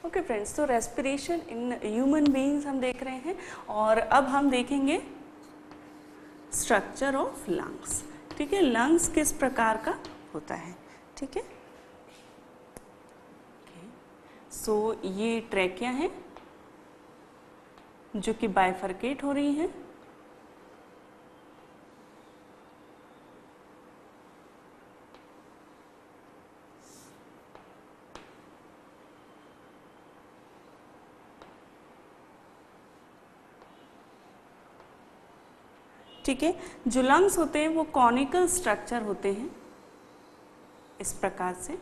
Okay friends, तो respiration in human beings हम देख रहे हैं और अब हम देखेंगे स्ट्रक्चर ऑफ लंग्स। ठीक है, लंग्स किस प्रकार का होता है। ठीक है, सो ये ट्रैकिया है जो कि बाइफरकेट हो रही है। ठीक है, जो लंग्स होते हैं वो कॉनिकल स्ट्रक्चर होते हैं इस प्रकार से।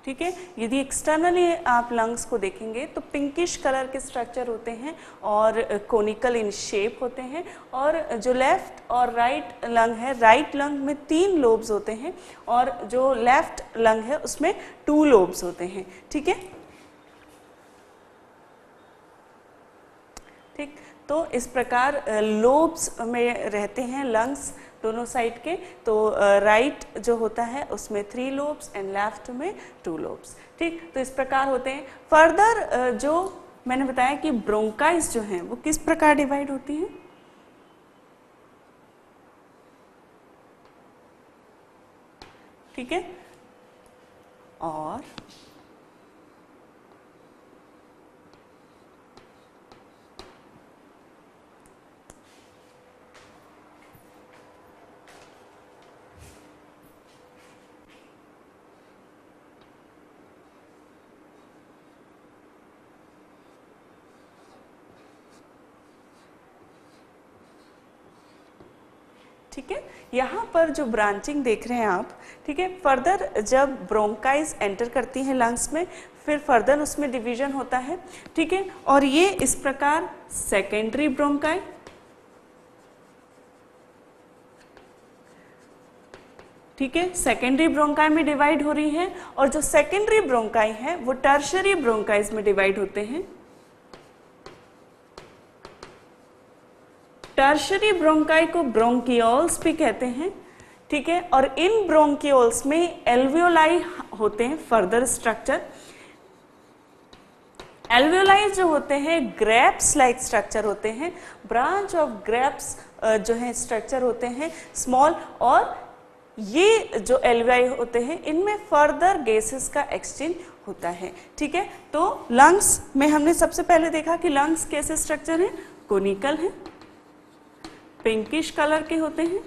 ठीक है, यदि एक्सटर्नली आप लंग्स को देखेंगे तो पिंकिश कलर के स्ट्रक्चर होते हैं और कोनिकल इन शेप होते हैं। और जो लेफ्ट और राइट लंग है, राइट लंग में 3 लोब्स होते हैं और जो लेफ्ट लंग है उसमें 2 लोब्स होते हैं। ठीक है, ठीक, तो इस प्रकार लोब्स में रहते हैं लंग्स दोनों साइड के। तो राइट जो होता है उसमें 3 लोब्स एंड लेफ्ट में 2 लोब्स। ठीक, तो इस प्रकार होते हैं। फर्दर जो मैंने बताया कि ब्रोंकाइज जो हैं वो किस प्रकार डिवाइड होती हैं। ठीक है, और ठीक है, यहाँ पर जो ब्रांचिंग देख रहे हैं आप, ठीक है, फर्दर जब ब्रोंकाइज एंटर करती हैं लंग्स में, फिर फर्दर उसमें डिवीजन होता है। ठीक है, और ये इस प्रकार सेकेंडरी ब्रोंकाई, ठीक है, सेकेंडरी ब्रोंकाई में डिवाइड हो रही है। और जो सेकेंडरी ब्रोंकाई है वो टर्शरी ब्रोंकाइज में डिवाइड होते हैं। टर्शरी ब्रोंकाई को ब्रोंकियोल्स भी कहते हैं। ठीक है, और इन ब्रोंकियोल्स में एल्वियोलाई होते हैं। फर्दर स्ट्रक्चर एल्वियोलाई जो होते हैं ग्रेप्स लाइक स्ट्रक्चर होते हैं। ब्रांच ऑफ ग्रेप्स जो है स्ट्रक्चर होते हैं स्मॉल, और ये जो एल्वियोलाई होते हैं इनमें फर्दर गैसेस का एक्सचेंज होता है। ठीक है, तो लंग्स में हमने सबसे पहले देखा कि लंग्स कैसे स्ट्रक्चर हैं, कोनिकल हैं, पिंकिश कलर के होते हैं।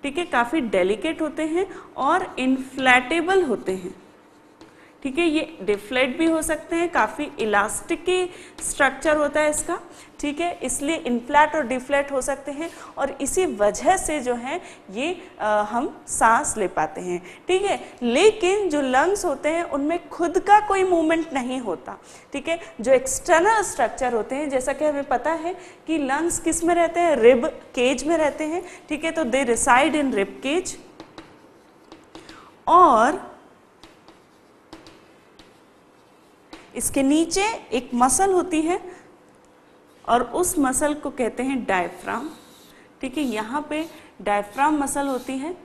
ठीक है, काफी डेलिकेट होते हैं और इन्फ्लेटेबल होते हैं। ठीक है, ये डिफ्लेट भी हो सकते हैं, काफी इलास्टिक स्ट्रक्चर होता है इसका। ठीक है, इसलिए इन्फ्लैट और डिफ्लेट हो सकते हैं और इसी वजह से जो है ये हम सांस ले पाते हैं। ठीक है, लेकिन जो लंग्स होते हैं उनमें खुद का कोई मूवमेंट नहीं होता। ठीक है, जो एक्सटर्नल स्ट्रक्चर होते हैं, जैसा कि हमें पता है कि लंग्स किस में रहते हैं, रिब केज में रहते हैं। ठीक है, तो दे रिसाइड इन रिब केज। और इसके नीचे एक मसल होती है और उस मसल को कहते हैं डायफ्राम। ठीक है, यहाँ पे डायफ्राम मसल होती है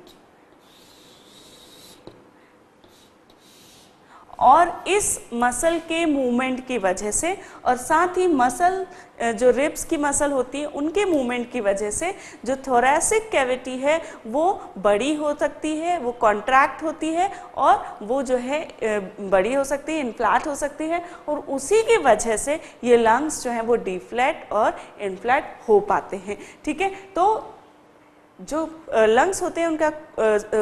और इस मसल के मूवमेंट की वजह से और साथ ही मसल जो रिब्स की मसल होती है उनके मूवमेंट की वजह से जो थोरैसिक कैविटी है वो बड़ी हो सकती है, वो कॉन्ट्रैक्ट होती है और वो जो है बड़ी हो सकती है, इन्फ्लैट हो सकती है, और उसी की वजह से ये लंग्स जो हैं वो डिफ्लेट और इन्फ्लैट हो पाते हैं। ठीक है, तो जो लंग्स होते हैं उनका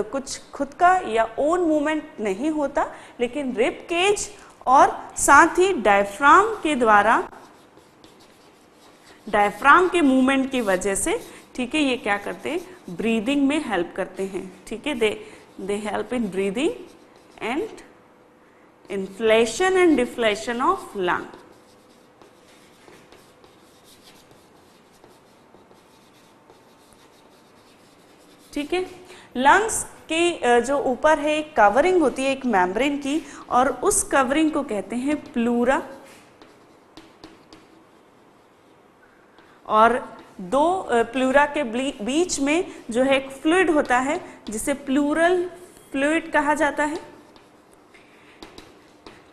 कुछ खुद का या ओन मूवमेंट नहीं होता, लेकिन रिब केज और साथ ही डायफ्राम के द्वारा, डायफ्राम के मूवमेंट की वजह से, ठीक है, ये क्या करते हैं, ब्रीदिंग में हेल्प करते हैं। ठीक है, they help in breathing and inflation and deflation of lung. ठीक है, लंग्स के जो ऊपर है एक कवरिंग होती है एक मेम्ब्रेन की, और उस कवरिंग को कहते हैं प्लूरा। और दो प्लूरा के बीच में जो है एक फ्लूइड होता है जिसे प्लूरल फ्लूइड कहा जाता है,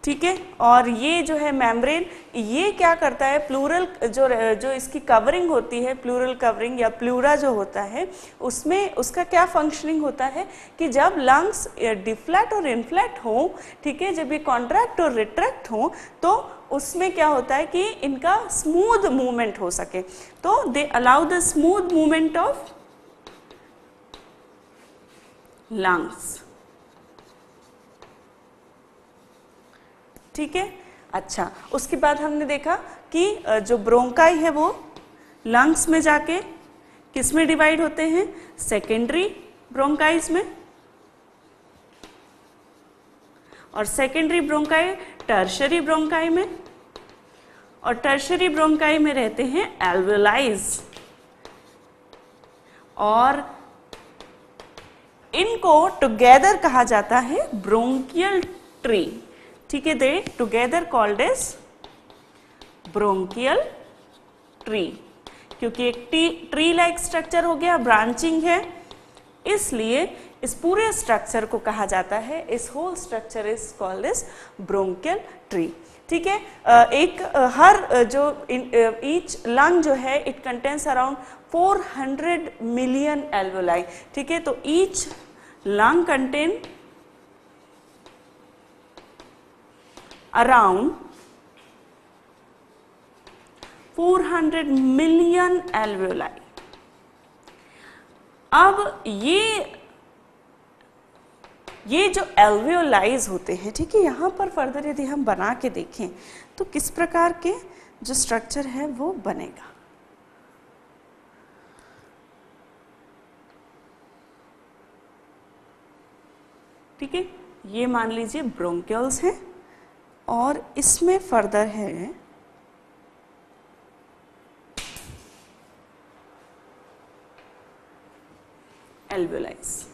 ठीक है। और ये जो है मेम्ब्रेन, ये क्या करता है, प्लूरल जो इसकी कवरिंग होती है, प्लूरल कवरिंग या प्लूरा जो होता है, उसमें उसका क्या फंक्शनिंग होता है कि जब लंग्स डिफ्लैट और इनफ्लैट हो, ठीक है, जब ये कॉन्ट्रैक्ट और रिट्रैक्ट हो, तो उसमें क्या होता है कि इनका स्मूथ मूवमेंट हो सके, तो they allow the smooth movement of lungs, ठीक है। अच्छा, उसके बाद हमने देखा कि जो ब्रोंकाई है वो लंग्स में जाके किस में डिवाइड होते हैं, सेकेंडरी ब्रोंकाइज में, और सेकेंडरी ब्रोंकाई टर्शरी ब्रोंकाई में, और टर्शरी ब्रोंकाई में रहते हैं एल्वेलाइज, और इनको टुगेदर कहा जाता है ब्रोंकियल ट्री, ठीक है। They together called as bronchial tree, क्योंकि एक ट्री लाइक स्ट्रक्चर हो गया, ब्रांचिंग है, इसलिए इस पूरे स्ट्रक्चर को कहा जाता है, इस whole structure is called as bronchial tree, ठीक है। हर जो ईच लंग जो है it contains around 400 million alveoli, ठीक है। तो each lung contain around 400 million alveoli। अब ये जो alveolis होते हैं, ठीक है, यहाँ पर फर्दर यदि हम बना के देखें तो किस प्रकार के जो स्ट्रक्चर है वो बनेगा, ठीक है। ये मान लीजिए ब्रोंकियल्स हैं और इसमें फर्दर है एल्वेलाइज,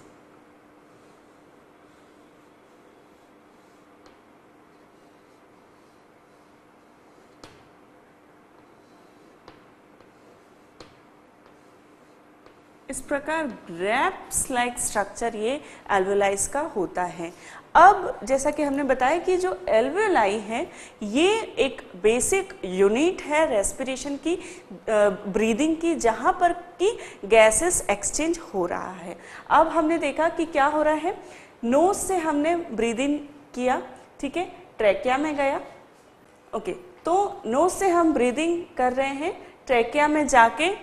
इस प्रकार ग्रैप्स लाइक स्ट्रक्चर ये एल्वेलाइज का होता है। अब जैसा कि हमने बताया कि जो एल्वेलाई है ये एक बेसिक यूनिट है रेस्पिरेशन की, ब्रीदिंग की, जहाँ पर कि गैसेस एक्सचेंज हो रहा है। अब हमने देखा कि क्या हो रहा है, नोज से हमने ब्रीदिंग किया, ठीक है, ट्रैकिया में गया, ओके, तो नोज से हम ब्रीदिंग कर रहे हैं, ट्रैकिया में जाके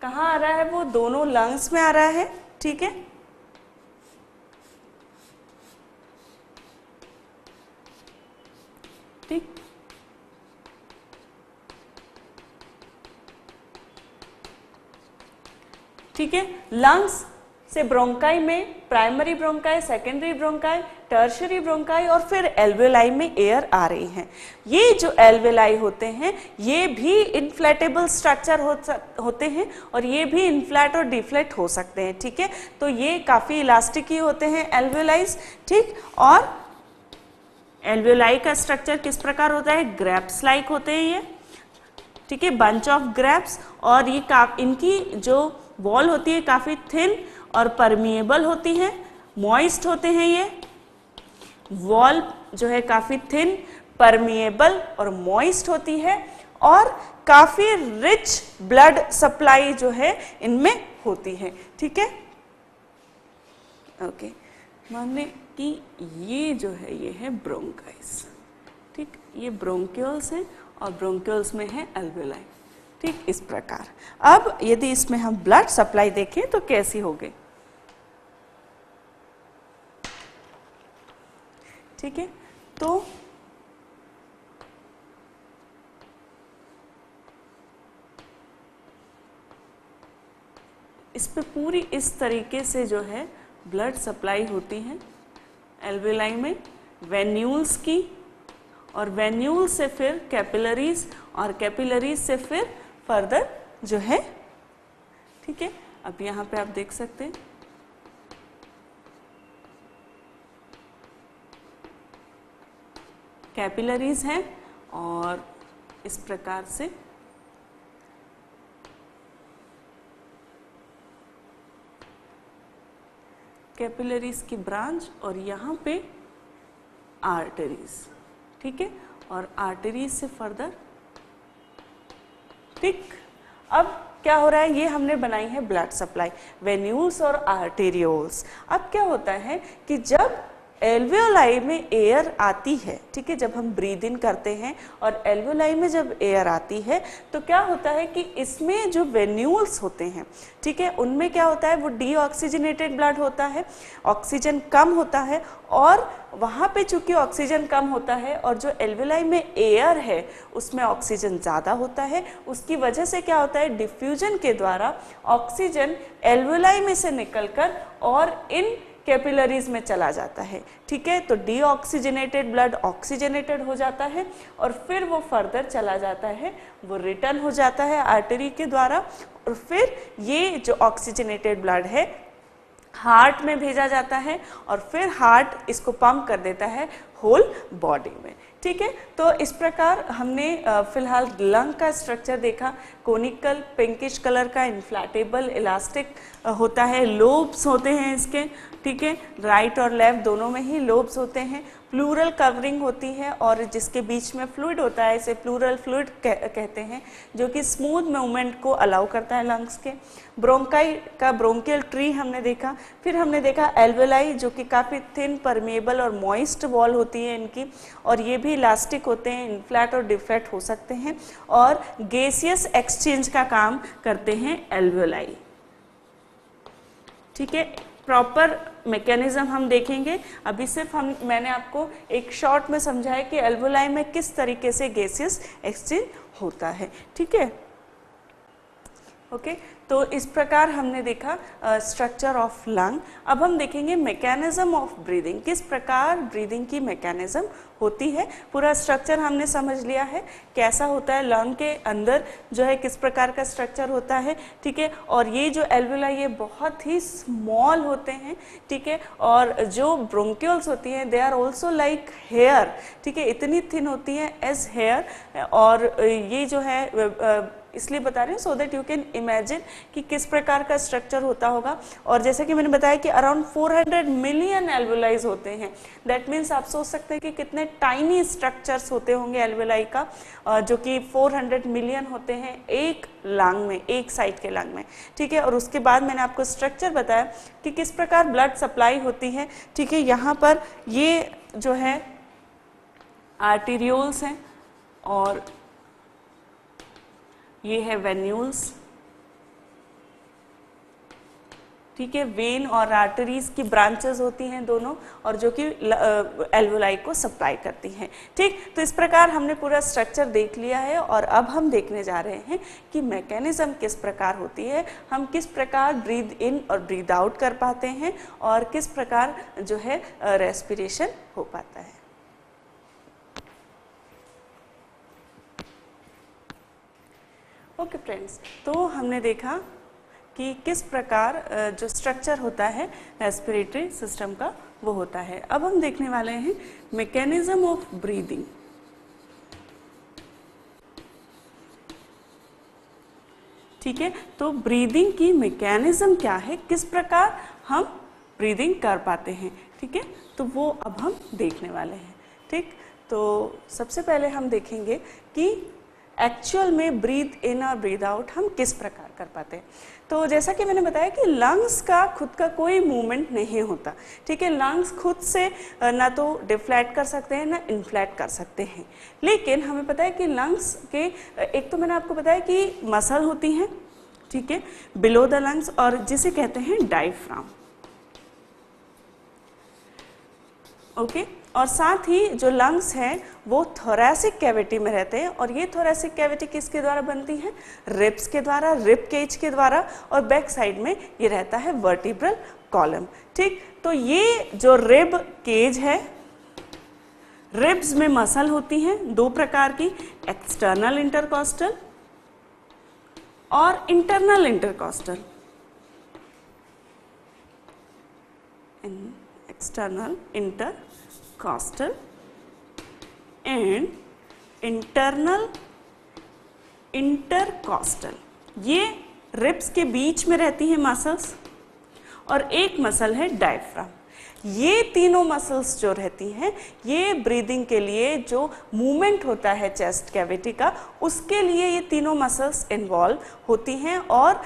कहाँ आ रहा है, वो दोनों लंग्स में आ रहा है, ठीक है। ठीक, ठीक है, लंग्स से ब्रोंकाई में primary bronchi, secondary bronchi, tertiary bronchi और फिर एल्वेलाई में एयर आ रही हैं। ये जो एल्वेलाई होते हैं ये भी इन्फ्लेटेबल स्ट्रक्चर होते हैं और ये भी इन्फ्लैट और डिफ्लेट हो सकते हैं, ठीक है। तो ये काफ़ी इलास्टिक ही होते हैं एल्वेलाइज, ठीक। और एल्वेलाई का स्ट्रक्चर किस प्रकार होता है, ग्रैप्स लाइक होते हैं ये, ठीक है, बंच ऑफ ग्रैप्स, और ये इनकी जो वॉल होती है काफ़ी थिन और परमिएबल होती है, मॉइस्ट होते हैं, ये वॉल जो है काफ़ी थिन, परमिएबल और मॉइस्ट होती है, और काफ़ी रिच ब्लड सप्लाई जो है इनमें होती है, ठीक है। ओके, मान लें कि ये जो है ये है ब्रोंकाइस, ठीक, ये ब्रोंक्यूल्स हैं और ब्रोंक्यूल्स में है एल्वेलाई, ठीक, इस प्रकार। अब यदि इसमें हम ब्लड सप्लाई देखें तो कैसी होगी, ठीक है। तो इस पे पूरी इस तरीके से जो है ब्लड सप्लाई होती है एल्वेलाई में, वेन्यूल्स की, और वेन्यूल से फिर कैपिलरीज, और कैपिलरीज से फिर फर्दर जो है, ठीक है। अब यहाँ पे आप देख सकते हैं कैपिलरीज हैं और इस प्रकार से कैपिलरीज की ब्रांच और यहाँ पे आर्टरीज, ठीक है, और आर्टरीज से फर्दर, ठीक। अब क्या हो रहा है, ये हमने बनाई है ब्लड सप्लाई, वेन्यूल्स और आर्टेरियोल्स। अब क्या होता है कि जब एल्वियोलाई में एयर आती है, ठीक है, जब हम ब्रीद इन करते हैं और एल्वियोलाई में जब एयर आती है तो क्या होता है कि इसमें जो वेन्यूल्स होते हैं, ठीक है, उनमें क्या होता है, वो डीऑक्सीजनेटेड ब्लड होता है, ऑक्सीजन कम होता है, और वहाँ पे चूंकि ऑक्सीजन कम होता है और जो एल्वियोलाई में एयर है उसमें ऑक्सीजन ज़्यादा होता है, उसकी वजह से क्या होता है, डिफ्यूजन के द्वारा ऑक्सीजन एल्वियोलाई में से निकलकर और इन कैपिलरीज में चला जाता है, ठीक है। तो डीऑक्सीजनेटेड ब्लड ऑक्सीजनेटेड हो जाता है और फिर वो फर्दर चला जाता है, वो रिटर्न हो जाता है आर्टरी के द्वारा, और फिर ये जो ऑक्सीजनेटेड ब्लड है हार्ट में भेजा जाता है और फिर हार्ट इसको पंप कर देता है होल बॉडी में, ठीक है। तो इस प्रकार हमने फिलहाल लंग का स्ट्रक्चर देखा, कोनिकल पिंकिश कलर का, इन्फ्लैटेबल इलास्टिक होता है, लोब्स होते हैं इसके, ठीक है, राइट और लेफ्ट दोनों में ही लोब्स होते हैं, प्लूरल कवरिंग होती है और जिसके बीच में फ्लूइड होता है इसे प्लूरल फ्लूइड कहते हैं, जो कि स्मूथ मूवमेंट को अलाउ करता है लंग्स के। ब्रोंकाई का ब्रोंकियल ट्री हमने देखा, फिर हमने देखा एल्वेलाई जो कि काफ़ी थिन परमेबल और मॉइस्ट वॉल होती है इनकी, और ये भी इलास्टिक होते हैं, इनफ्लैट और डिफ्लैट हो सकते हैं, और गैसियस एक्सचेंज का काम करते हैं एल्वेलाई, ठीक है। प्रॉपर मैकेनिज्म हम देखेंगे, अभी सिर्फ मैंने आपको एक शॉर्ट में समझाया कि एल्वोलाई में किस तरीके से गैसियस एक्सचेंज होता है, ठीक है, ओके। तो इस प्रकार हमने देखा स्ट्रक्चर ऑफ लंग। अब हम देखेंगे मैकेनिज्म ऑफ ब्रीदिंग, किस प्रकार ब्रीदिंग की मैकेनिज्म होती है। पूरा स्ट्रक्चर हमने समझ लिया है कैसा होता है लंग के अंदर जो है, किस प्रकार का स्ट्रक्चर होता है, ठीक है। और ये जो एल्वियोलाई ये बहुत ही स्मॉल होते हैं, ठीक है, और जो ब्रोंक्यूल्स होती हैं they are also like hair, ठीक है, इतनी थिन होती हैं एज हेयर, और ये जो है इसलिए बता रहे हैं so that you can imagine कि किस प्रकार का स्ट्रक्चर होता होगा। और जैसे कि मैंने बताया कि अराउंड 400 मिलियन एल्वियोलाइज होते हैं, दैट मीन्स आप सोच सकते हैं कि कितने टाइनी स्ट्रक्चर्स होते होंगे एल्वियोलाई का, जो कि 400 मिलियन होते हैं एक लंग में, एक साइड के लंग में, ठीक है। और उसके बाद मैंने आपको स्ट्रक्चर बताया कि किस प्रकार ब्लड सप्लाई होती है, ठीक है। यहाँ पर ये जो है आर्टेरियोल्स हैं और ये है वेन्यूल्स, ठीक है, वेन और आर्टरीज की ब्रांचेस होती हैं दोनों, और जो कि एल्वोलाई को सप्लाई करती हैं, ठीक। तो इस प्रकार हमने पूरा स्ट्रक्चर देख लिया है और अब हम देखने जा रहे हैं कि मैकेनिज्म किस प्रकार होती है, हम किस प्रकार ब्रीद इन और ब्रीद आउट कर पाते हैं और किस प्रकार जो है रेस्पिरेशन हो पाता है। ओके फ्रेंड्स, तो हमने देखा कि किस प्रकार जो स्ट्रक्चर होता है रेस्पिरेटरी सिस्टम का वो होता है। अब हम देखने वाले हैं मैकेनिज्म ऑफ ब्रीदिंग, ठीक है। तो ब्रीदिंग की मैकेनिज्म क्या है, किस प्रकार हम ब्रीदिंग कर पाते हैं, ठीक है, तो वो अब हम देखने वाले हैं, ठीक। तो सबसे पहले हम देखेंगे कि एक्चुअल में ब्रीद इन और ब्रीद आउट हम किस प्रकार कर पाते हैं। तो जैसा कि मैंने बताया कि लंग्स का खुद का कोई मूवमेंट नहीं होता, ठीक है, लंग्स खुद से ना तो डिफ्लैट कर सकते हैं ना इन्फ्लैट कर सकते हैं, लेकिन हमें पता है कि लंग्स के एक तो मैंने आपको बताया कि मसल होती हैं, ठीक है, बिलो द लंग्स, और जिसे कहते हैं डायफ्राम, ओके। और साथ ही जो लंग्स हैं वो थोरैसिक कैविटी में रहते हैं, और ये थोरैसिक कैविटी किसके द्वारा बनती है, रिब्स के द्वारा, रिब केज के द्वारा, और बैक साइड में ये रहता है वर्टिब्रल कॉलम, ठीक। तो ये जो रिब केज है, रिब्स में मसल होती हैं दो प्रकार की, एक्सटर्नल इंटरकॉस्टल और internal intercostal, external intercostal and internal intercostal. ये रिब्स के बीच में रहती हैं मसल्स, और एक मसल है डायफ्राम। ये तीनों मसल्स जो रहती हैं ये ब्रीदिंग के लिए जो मूवमेंट होता है चेस्ट कैविटी का, उसके लिए ये तीनों मसल्स इन्वॉल्व होती हैं। और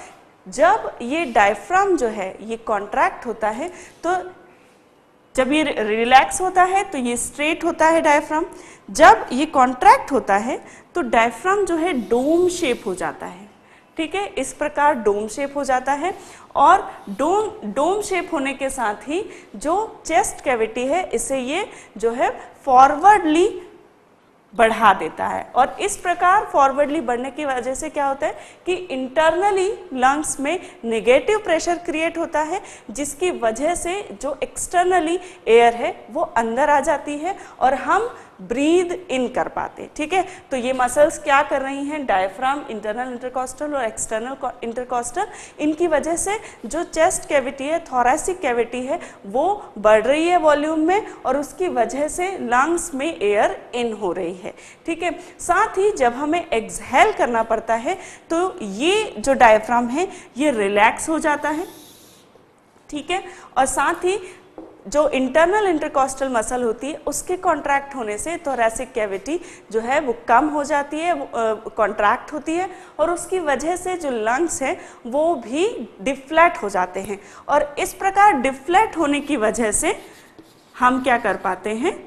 जब ये डायफ्राम जो है ये कॉन्ट्रैक्ट होता है, तो जब ये रिलैक्स होता है तो ये स्ट्रेट होता है डायफ्राम। जब ये कॉन्ट्रैक्ट होता है तो डायफ्राम जो है डोम शेप हो जाता है। ठीक है, इस प्रकार डोम शेप हो जाता है। और डोम शेप होने के साथ ही जो चेस्ट कैविटी है इसे ये जो है फॉरवर्डली बढ़ा देता है। और इस प्रकार फॉरवर्डली बढ़ने की वजह से क्या होता है कि इंटरनली लंग्स में नेगेटिव प्रेशर क्रिएट होता है, जिसकी वजह से जो एक्सटर्नली एयर है वो अंदर आ जाती है और हम ब्रीद इन कर पाते। ठीक है, तो ये मसल्स क्या कर रही हैं, डायफ्राम, इंटरनल इंटरकॉस्टल और एक्सटर्नल इंटरकॉस्टल, इनकी वजह से जो चेस्ट कैविटी है, थोरैसिक कैविटी है, वो बढ़ रही है वॉल्यूम में और उसकी वजह से लंग्स में एयर इन हो रही है। ठीक है, साथ ही जब हमें एक्सहेल करना पड़ता है तो ये जो डायफ्राम है ये रिलैक्स हो जाता है। ठीक है, और साथ ही जो इंटरनल इंटरकॉस्टल मसल होती है उसके कॉन्ट्रैक्ट होने से थोरैसिक कैविटी जो है वो कम हो जाती है, कॉन्ट्रैक्ट होती है और उसकी वजह से जो लंग्स हैं वो भी डिफ्लेट हो जाते हैं। और इस प्रकार डिफ्लेट होने की वजह से हम क्या कर पाते हैं,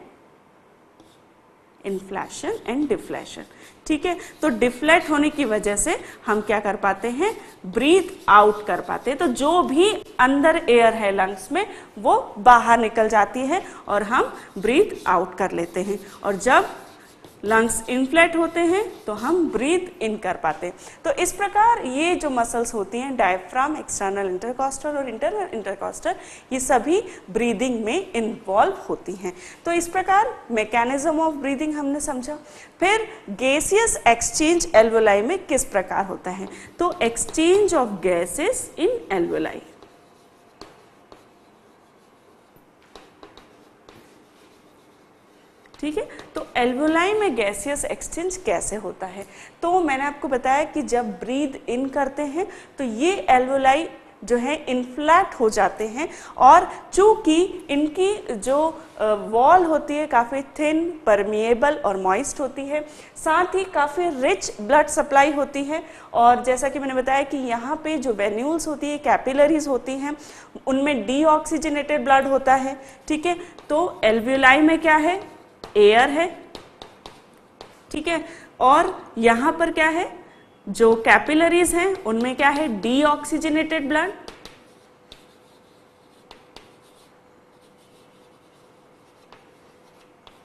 इन्फ्लेशन एंड डिफ्लेशन। ठीक है, तो डिफ्लेट होने की वजह से हम क्या कर पाते हैं, ब्रीथ आउट कर पाते हैं। तो जो भी अंदर एयर है लंग्स में वो बाहर निकल जाती है और हम ब्रीथ आउट कर लेते हैं। और जब लंग्स इन्फ्लेट होते हैं तो हम ब्रीथ इन कर पाते हैं। तो इस प्रकार ये जो मसल्स होती हैं डायफ्राम, एक्सटर्नल इंटरकॉस्टल और इंटरनल इंटरकॉस्टल, ये सभी ब्रीदिंग में इन्वॉल्व होती हैं। तो इस प्रकार मैकेनिज्म ऑफ ब्रीदिंग हमने समझा। फिर गैसियस एक्सचेंज एल्वोलाई में किस प्रकार होता है, तो exchange of gases in alveoli. ठीक है, तो एल्वोलाई में गैसियस एक्सचेंज कैसे होता है, तो मैंने आपको बताया कि जब ब्रीद इन करते हैं तो ये एल्वोलाई जो है इन्फ्लेट हो जाते हैं और चूंकि इनकी जो वॉल होती है काफ़ी थिन, परमिएबल और मॉइस्ट होती है, साथ ही काफ़ी रिच ब्लड सप्लाई होती है। और जैसा कि मैंने बताया कि यहाँ पे जो वेन्यूल्स होती है, कैपिलरीज होती हैं, उनमें डीऑक्सीजनेटेड ब्लड होता है। ठीक है, तो एल्वोलाई में क्या है, एयर है। ठीक है, और यहाँ पर क्या है, जो कैपिलरीज हैं उनमें क्या है, डीऑक्सीजनेटेड ब्लड।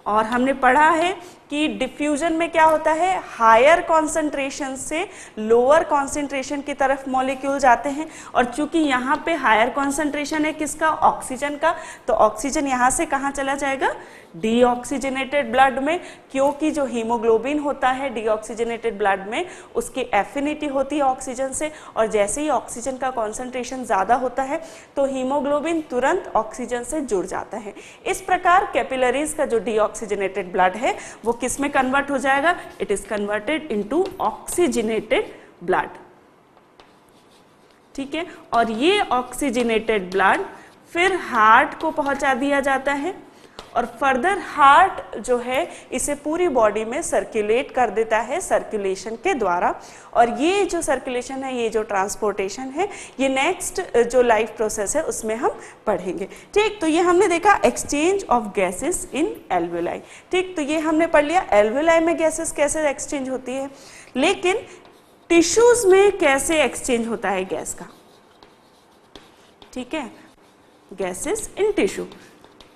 और हमने पढ़ा है कि डिफ्यूजन में क्या होता है, हायर कॉन्सेंट्रेशन से लोअर कॉन्सेंट्रेशन की तरफ मॉलिक्यूल जाते हैं। और चूंकि यहाँ पे हायर कॉन्सेंट्रेशन है किसका, ऑक्सीजन का, तो ऑक्सीजन यहाँ से कहाँ चला जाएगा, डीऑक्सीजनेटेड ब्लड में, क्योंकि जो हीमोग्लोबिन होता है डीऑक्सीजनेटेड ब्लड में उसकी एफिनिटी होती है ऑक्सीजन से, और जैसे ही ऑक्सीजन का कॉन्सेंट्रेशन ज़्यादा होता है तो हीमोग्लोबिन तुरंत ऑक्सीजन से जुड़ जाता है। इस प्रकार कैपिलरीज का जो डीऑक्सीजनेटेड ब्लड है वो किस में कन्वर्ट हो जाएगा, it is converted into oxygenated blood. ठीक है, और ये ऑक्सीजनेटेड ब्लड फिर हार्ट को पहुंचा दिया जाता है और फर्दर हार्ट जो है इसे पूरी बॉडी में सर्कुलेट कर देता है सर्कुलेशन के द्वारा। और ये जो सर्कुलेशन है, ये जो ट्रांसपोर्टेशन है, ये नेक्स्ट जो लाइफ प्रोसेस है उसमें हम पढ़ेंगे। ठीक, तो ये हमने देखा exchange of gases in alveoli. ठीक, तो ये हमने पढ़ लिया एल्वोलाई में गैसेस कैसे एक्सचेंज होती है, लेकिन टिश्यूज में कैसे एक्सचेंज होता है गैस का। ठीक है, गैसेस इन टिश्यू,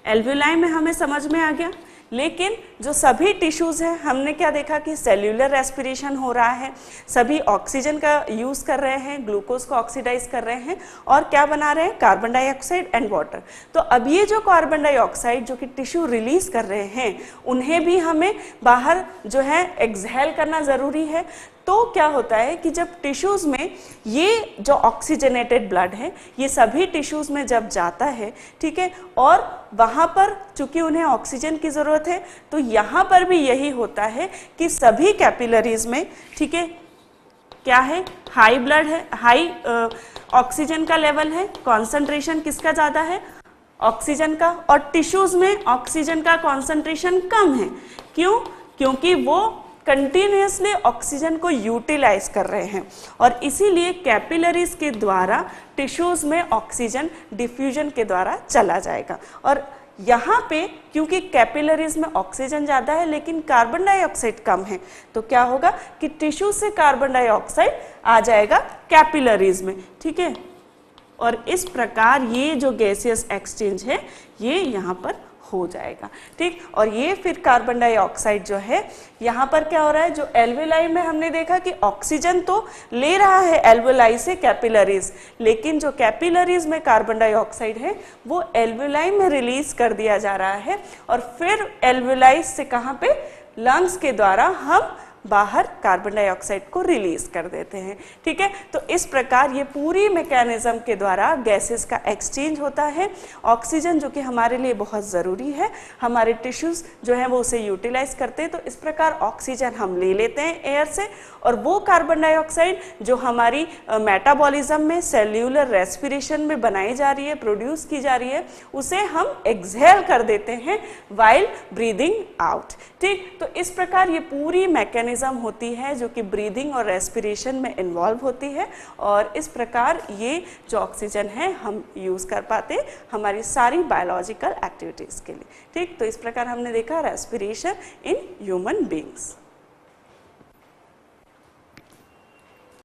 एल्वोलाई में हमें समझ में आ गया। लेकिन जो सभी टिश्यूज हैं हमने क्या देखा कि सेल्यूलर रेस्पिरेशन हो रहा है, सभी ऑक्सीजन का यूज कर रहे हैं, ग्लूकोज को ऑक्सीडाइज कर रहे हैं और क्या बना रहे हैं, कार्बन डाइऑक्साइड एंड वाटर। तो अब ये जो कार्बन डाइऑक्साइड जो कि टिश्यू रिलीज कर रहे हैं उन्हें भी हमें बाहर जो है एक्सहेल करना जरूरी है। तो क्या होता है कि जब टिश्यूज में ये जो ऑक्सीजनेटेड ब्लड है ये सभी टिश्यूज में जब जाता है, ठीक है, और वहाँ पर चूंकि उन्हें ऑक्सीजन की ज़रूरत है तो यहाँ पर भी यही होता है कि सभी कैपिलरीज में, ठीक है, क्या है, हाई ब्लड है, हाई ऑक्सीजन का लेवल है, कॉन्सेंट्रेशन किसका ज़्यादा है, ऑक्सीजन का, और टिश्यूज में ऑक्सीजन का कॉन्सेंट्रेशन कम है। क्यों? क्योंकि वो कंटिन्यूसली ऑक्सीजन को यूटिलाइज कर रहे हैं और इसीलिए कैपिलरीज के द्वारा टिश्यूज में ऑक्सीजन डिफ्यूजन के द्वारा चला जाएगा। और यहाँ पे क्योंकि कैपिलरीज में ऑक्सीजन ज़्यादा है लेकिन कार्बन डाइऑक्साइड कम है, तो क्या होगा कि टिश्यू से कार्बन डाइऑक्साइड आ जाएगा कैपिलरीज में, ठीक है। और इस प्रकार ये जो गैसियस एक्सचेंज है ये यहाँ पर हो जाएगा, ठीक। और ये फिर कार्बन डाइऑक्साइड जो है यहाँ पर क्या हो रहा है, जो एल्वेलाई में हमने देखा कि ऑक्सीजन तो ले रहा है एल्वेलाई से कैपिलरीज, लेकिन जो कैपिलरीज में कार्बन डाइऑक्साइड है वो एल्वेलाई में रिलीज कर दिया जा रहा है और फिर एल्वेलाई से कहाँ पे, लंग्स के द्वारा हम बाहर कार्बन डाइऑक्साइड को रिलीज कर देते हैं, ठीक है। तो इस प्रकार ये पूरी मैकेनिज्म के द्वारा गैसेस का एक्सचेंज होता है। ऑक्सीजन जो कि हमारे लिए बहुत ज़रूरी है, हमारे टिश्यूज जो है वो उसे यूटिलाइज करते हैं, तो इस प्रकार ऑक्सीजन हम ले लेते हैं एयर से और वो कार्बन डाइऑक्साइड जो हमारी मेटाबॉलिज्म में सेल्यूलर रेस्पिरेशन में बनाई जा रही है, प्रोड्यूस की जा रही है, उसे हम एक्सहेल कर देते हैं वाइल ब्रीदिंग आउट, ठीक। तो इस प्रकार ये पूरी मैकेनिज्म होती है जो कि ब्रीदिंग और रेस्पिरेशन में इन्वॉल्व होती है और इस प्रकार ये जो ऑक्सीजन है हम यूज़ कर पाते हमारी सारी बायोलॉजिकल एक्टिविटीज़ के लिए, ठीक। तो इस प्रकार हमने देखा रेस्पिरेशन इन ह्यूमन बीइंग्स।